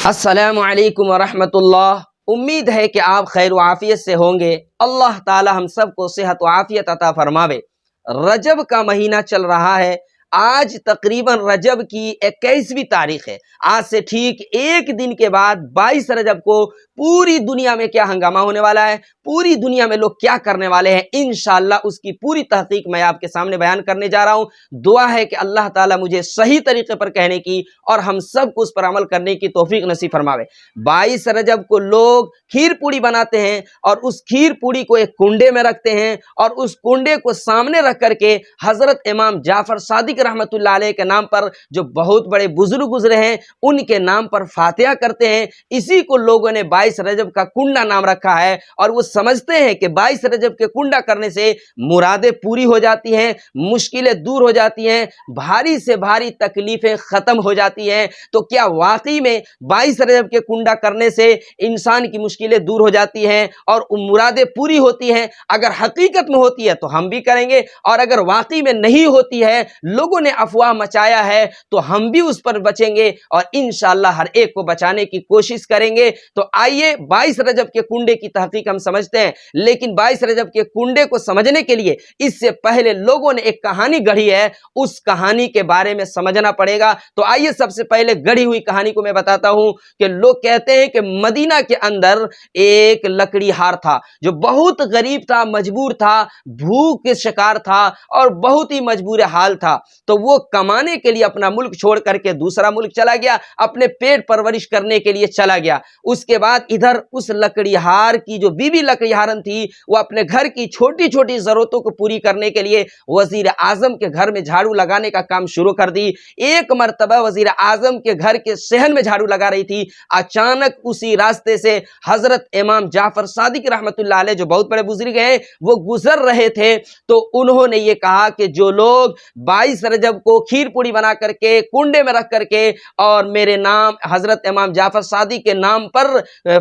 السلام علیکم ورحمۃ اللہ۔ امید ہے کہ آپ خیر و عافیت سے ہوں گے۔ اللہ تعالی ہم سب کو صحت و عافیت عطا فرماوے۔ رجب کا مہینہ چل رہا ہے۔ آج تقریباً رجب کی 21ویں تاریخ ہے۔ آج سے ٹھیک ایک دن کے بعد 22 رجب کو پوری دنیا میں کیا ہنگامہ ہونے والا ہے، پوری دنیا میں لوگ کیا کرنے والے ہیں، انشاءاللہ اس کی پوری تحقیق میں آپ کے سامنے بیان کرنے جا رہا ہوں۔ دعا ہے کہ اللہ تعالیٰ مجھے صحیح طریقے پر کہنے کی اور ہم سب کو اس پر عمل کرنے کی توفیق نصیب فرماوے۔ 22 رجب کو لوگ کھیر پوڑی بناتے ہیں اور اس کھیر پوڑی کو ایک کنڈے میں رکھتے ہیں اور اس کنڈے کو سامنے رکھ کر کے حضرت امام جعفر صادق رحمۃ اللہ علیہ کے نام پر، جو بہت بڑے بزرگ گزرے ہیں، ان کے نام پر فاتحہ کرتے ہیں۔ اسی کو لوگوں نے 22 رجب کا کنڈا نام رکھا ہے اور وہ سمجھتے ہیں کہ 22 رجب کے کنڈا کرنے سے مرادیں پوری ہو جاتی ہیں، مشکلیں دور ہو جاتی ہیں، بھاری سے بھاری تکلیفیں ختم ہو جاتی ہیں۔ تو کیا واقعی میں 22 رجب کے کنڈا کرنے سے انسان کی مشکلیں دور ہو جاتی ہیں اور مرادیں پوری ہوتی ہیں؟ اگر حقیقت میں ہوتی ہے تو ہم بھی کریں گے، اور اگر واقعی میں نہیں ہوتی ہے، لوگوں نے افواہ مچایا ہے، تو ہم بھی اس پر بچیں گے اور انشاءاللہ ہر ایک کو بچانے کی کوشش کریں گے۔ تو آئیے 22 رجب کے کنڈے کی تحقیق ہم سمجھتے ہیں، لیکن 22 رجب کے کنڈے کو سمجھنے کے لیے اس سے پہلے لوگوں نے ایک کہانی گڑھی ہے، اس کہانی کے بارے میں سمجھنا پڑے گا۔ تو آئیے سب سے پہلے گڑھی ہوئی کہانی کو میں بتاتا ہوں کہ لوگ کہتے ہیں کہ مدینہ کے اندر ایک لکڑی ہار تھا جو بہت غریب تھا، مجبور تھا، بھوک کے شکار تھا اور بہت ہی مجبور حال تھا۔ تو وہ کمانے کے لیے اپنا ملک چھوڑ کر کے دوسرا ملک چلا گیا، اپنے پیٹ پرورش کرنے کے لیے چلا گیا۔ اس کے بعد ادھر اس لکڑی ہار کی جو بیوی لکڑی ہارن تھی، وہ اپنے گھر کی چھوٹی چھوٹی ضرورتوں کو پوری کرنے کے لیے وزیر اعظم کے گھر میں جھاڑو لگانے کا کام شروع کر دی۔ ایک مرتبہ وزیر اعظم کے گھر کے صحن میں جھاڑو لگا رہی تھی، اچانک اسی راستے سے حضرت امام جعفر صادق رحمۃ اللہ علیہ جو بہت بڑے بزرگ ہیں وہ گزر رہے تھے۔ تو انہوں نے یہ کہا کہ جو لوگ 22 رجب کو کھیر پوڑی بنا کر کے کنڈے میں رکھ کر کے اور میرے نام حضرت امام جعفر صادق کے نام پر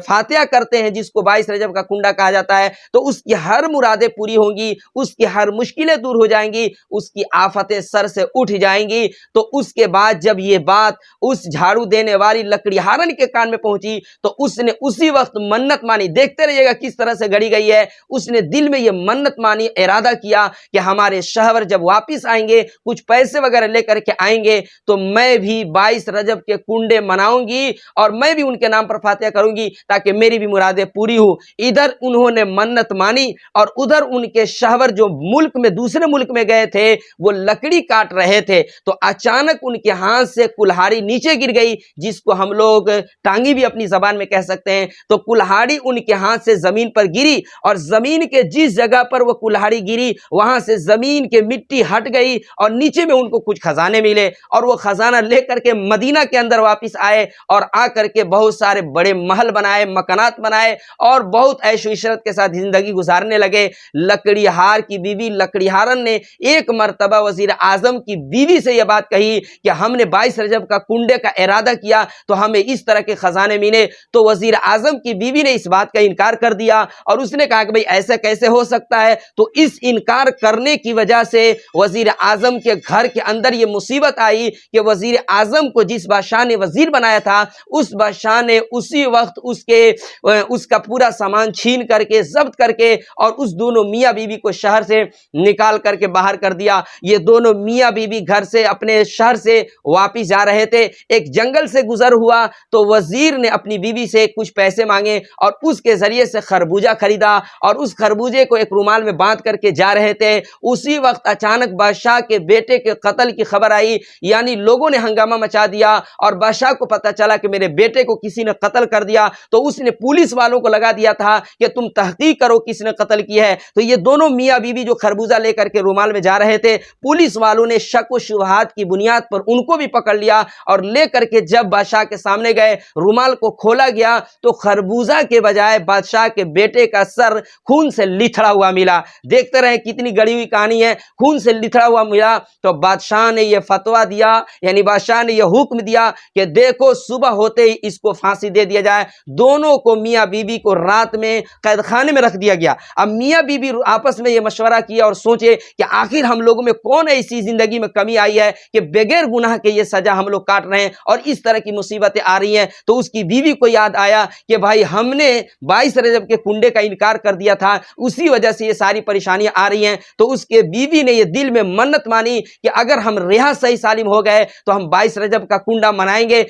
فاتحہ کرتے ہیں، جس کو 22 رجب کا کنڈا کہا جاتا ہے، تو اس کی ہر مرادیں پوری ہوں گی، اس کی ہر مشکلیں دور ہو جائیں گی، اس کی آفتیں سر سے اٹھ جائیں گی۔ تو اس کے بعد جب یہ بات اس جھاڑو دینے والی لکڑی ہارن کے کان میں پہنچی تو اس نے اسی وقت منت مانی۔ دیکھتے رہیے گا کس طرح سے گڑی گئی ہے۔ اس نے دل میں یہ منت مانی، ارادہ کیا کہ ہمارے شوہر جب واپس آئیں گے، کچھ پیسے وغیرہ لے کر کے آئیں گے، تو میں بھی 22 رجب کے کنڈے مناؤں گی اور میں بھی ان کے نام پر فاتحہ کروں گی تاکہ میری بھی مرادیں پوری ہوں۔ ادھر انہوں نے منت مانی اور ادھر ان کے شوہر جو ملک میں دوسرے ملک میں گئے تھے وہ لکڑی کاٹ رہے تھے، تو اچانک ان کے ہاتھ سے کلہاڑی نیچے گر گئی، جس کو ہم لوگ ٹانگی بھی اپنی زبان میں کہہ سکتے ہیں۔ تو کلہاڑی ان کے ہاتھ سے زمین پر گری اور زمین کے جس جگہ پر وہ کلہاڑی گری وہاں سے زمین کے مٹی ہٹ گئی اور نیچے میں ان کو کچھ خزانے ملے، اور وہ خزانہ لے کر کے مدینہ کے اندر واپس آئے اور آ کر کے بہت سارے بڑے محل بنائے، مکانات بنائے اور بہت عیش و عشرت کے ساتھ زندگی گزارنے لگے۔ لکڑی ہار کی بیوی لکڑی ہارن نے ایک مرتبہ وزیر اعظم کی بیوی سے یہ بات کہی کہ ہم نے 22 رجب کا کنڈے کا ارادہ کیا تو ہمیں اس طرح کے خزانے ملے۔ تو وزیر اعظم کی بیوی نے اس بات کا انکار کر دیا اور اس نے کہا کہ بھئی ایسا کیسے ہو سکتا ہے؟ تو اس انکار کرنے کی وجہ سے وزیر اعظم کے گھر کے اندر یہ مصیبت آئی کہ وزیر اعظم کو جس بادشاہ نے وزیر بنایا تھا اس بادشاہ نے اسی وقت اس کا پورا سامان چھین کر کے ضبط کر کے اور اس دونوں میاں بیوی کو شہر سے نکال کر کے باہر کر دیا۔ یہ دونوں میاں بیوی گھر سے اپنے شہر سے واپس جا رہے تھے، ایک جنگل سے گزر ہوا تو وزیر نے اپنی بیوی سے کچھ پیسے مانگے اور اس کے ذریعے سے خربوزہ خریدا اور اس خربوزے کو ایک رومال میں باندھ کر کے جا رہے تھے۔ اسی وقت اچانک بادشاہ کے بیٹے کے قتل کی خبر آئی، یعنی لوگوں نے ہنگامہ مچا دیا اور بادشاہ کو پتہ چلا کہ میرے بیٹے کو کسی نے قتل کر دیا۔ تو اس نے پولیس والوں کو لگا دیا تھا کہ تم تحقیق کرو کس نے قتل کی ہے۔ تو یہ دونوں میاں بیوی جو خربوزہ لے کر کے رومال میں جا رہے تھے، پولیس والوں نے شک و شبہات کی بنیاد پر ان کو بھی پکڑ لیا اور لے کر کے جب بادشاہ کے سامنے گئے، رومال کو کھولا گیا تو خربوزہ کے بجائے بادشاہ کے بیٹے کا سر خون سے لتھڑا ہوا ملا۔ دیکھتے رہے کتنی گڑی ہوئی کہانی ہے، خون سے لتھڑا ہوا ملا۔ تو تو بادشاہ نے یہ فتویٰ دیا، یعنی بادشاہ نے یہ حکم دیا کہ دیکھو صبح ہوتے ہی اس کو پھانسی دے دیا جائے۔ دونوں کو میاں بیوی کو رات میں قید خانے میں رکھ دیا گیا۔ اب میاں بیوی آپس میں یہ مشورہ کیا اور سوچے کہ آخر ہم لوگوں میں کون ایسی زندگی میں کمی آئی ہے کہ بغیر گناہ کے یہ سزا ہم لوگ کاٹ رہے ہیں اور اس طرح کی مصیبتیں آ رہی ہیں۔ تو اس کی بیوی کو یاد آیا کہ بھائی ہم نے 22 رجب کے کنڈے کا انکار کر دیا تھا، اسی وجہ سے یہ ساری پریشانیاں آ رہی ہیں۔ تو اس کے بیوی نے یہ دل میں منت مانی کہ اگر ہم رہا صحیح سالم ہو گئے تو ہم 22 رجب کا کنڈا منائیں گے۔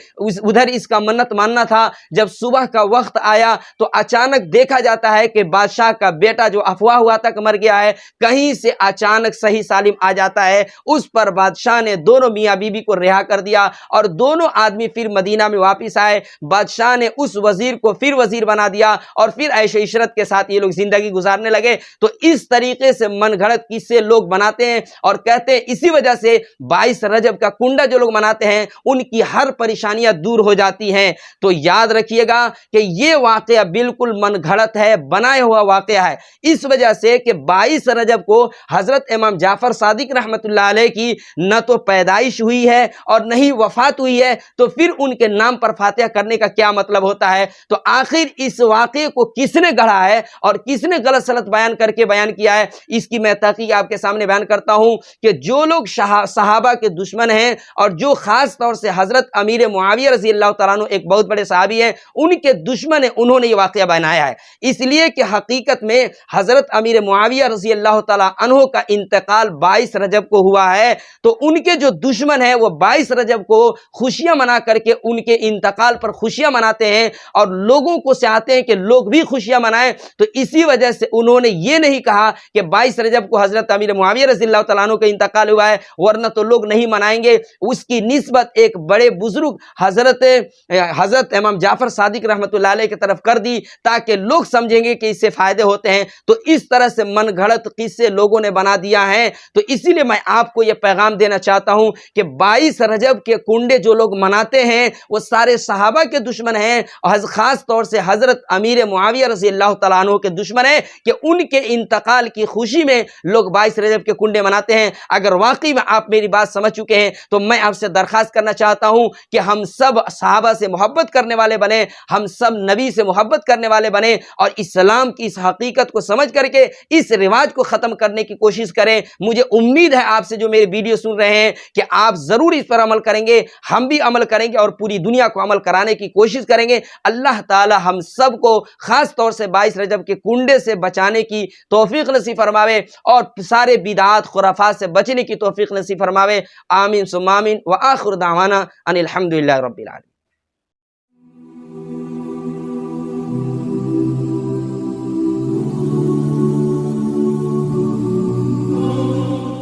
ادھر اس کا منت ماننا تھا۔ جب صبح کا وقت آیا تو اچانک دیکھا جاتا ہے کہ بادشاہ کا بیٹا جو افواہ ہوا تک مر گیا ہے، کہیں سے اچانک صحیح سالم آ جاتا ہے۔ اس پر بادشاہ نے دونوں میاں بیوی کو رہا کر دیا اور دونوں آدمی پھر مدینہ میں واپس آئے۔ بادشاہ نے اس وزیر کو پھر وزیر بنا دیا اور پھر عیش و عشرت کے ساتھ یہ لوگ زندگی گزارنے لگے۔ تو اس طریقے سے من گھڑت قصے لوگ بناتے ہیں اور کہتے ہیں اسی وجہ سے 22 رجب کا کنڈا جو لوگ مناتے ہیں ان کی ہر پریشانیاں دور ہو جاتی ہیں۔ تو یاد رکھیے گا کہ یہ واقعہ بالکل من گھڑت ہے، بنایا ہوا واقعہ ہے، اس وجہ سے کہ 22 رجب کو حضرت امام جعفر صادق رحمۃ اللہ علیہ کی نہ تو پیدائش ہوئی ہے اور نہ ہی وفات ہوئی ہے، تو پھر ان کے نام پر فاتحہ کرنے کا کیا مطلب ہوتا ہے؟ تو آخر اس واقعے کو کس نے گڑھا ہے اور کس نے غلط سلط بیان کر کے بیان کیا ہے، اس کی میں تحقیق آپ کے سامنے بیان کرتا ہوں کہ جو لوگ صحابہ کے دشمن ہیں اور جو خاص طور سے حضرت امیر معاویہ رضی اللہ تعالیٰ عنہ ایک بہت بڑے صحابی ہیں، ان کے دشمن ہیں، انہوں نے یہ واقعہ بنایا ہے۔ اس لیے کہ حقیقت میں حضرت امیر معاویہ رضی اللہ تعالیٰ عنہ کا انتقال 22 رجب کو ہوا ہے، تو ان کے جو دشمن ہیں وہ 22 رجب کو خوشیاں منا کر کے ان کے انتقال پر خوشیاں مناتے ہیں اور لوگوں کو چاہتے ہیں کہ لوگ بھی خوشیاں منائیں۔ تو اسی وجہ سے انہوں نے یہ نہیں کہا کہ 22 رجب کو حضرت امیر معاویہ رضی اللہ تعالیٰ عنہ کا انتقال ہوا ہے ورنہ تو لوگ نہیں منائیں گے۔ اس کی نسبت ایک بڑے بزرگ حضرت امام جعفر صادق رحمۃ اللہ علیہ کی طرف کر دی تاکہ لوگ سمجھیں گے کہ اس سے فائدے ہوتے ہیں۔ تو اس طرح سے من گھڑت قصے لوگوں نے بنا دیا ہے۔ تو اسی لیے میں آپ کو یہ پیغام دینا چاہتا ہوں کہ 22 رجب کے کنڈے جو لوگ مناتے ہیں وہ سارے صحابہ کے دشمن ہیں اور خاص طور سے حضرت امیر معاویہ رضی اللہ تعالیٰ عنہ کے دشمن ہیں کہ ان کے انتقال کی خوشی میں لوگ 22 رجب کے کنڈے مناتے ہیں۔ اگر واقعی میں آپ میری بات سمجھ چکے ہیں تو میں آپ سے درخواست کرنا چاہتا ہوں کہ ہم سب صحابہ سے محبت کرنے والے بنیں، ہم سب نبی سے محبت کرنے والے بنیں اور اسلام کی اس حقیقت کو سمجھ کر کے اس رواج کو ختم کرنے کی کوشش کریں۔ مجھے امید ہے آپ سے جو میری ویڈیو سن رہے ہیں کہ آپ ضرور اس پر عمل کریں گے، ہم بھی عمل کریں گے اور پوری دنیا کو عمل کرانے کی کوشش کریں گے۔ اللہ تعالی ہم سب کو خاص طور سے 22 رجب کے کنڈے سے بچانے کی توفیق نصیب فرماوے اور سارے بدعات خرافات سے بچنے کی توفیق نصیب فرماوے۔ آمین ثم آمین وآخر دعوانا ان الحمدللہ رب العالمین۔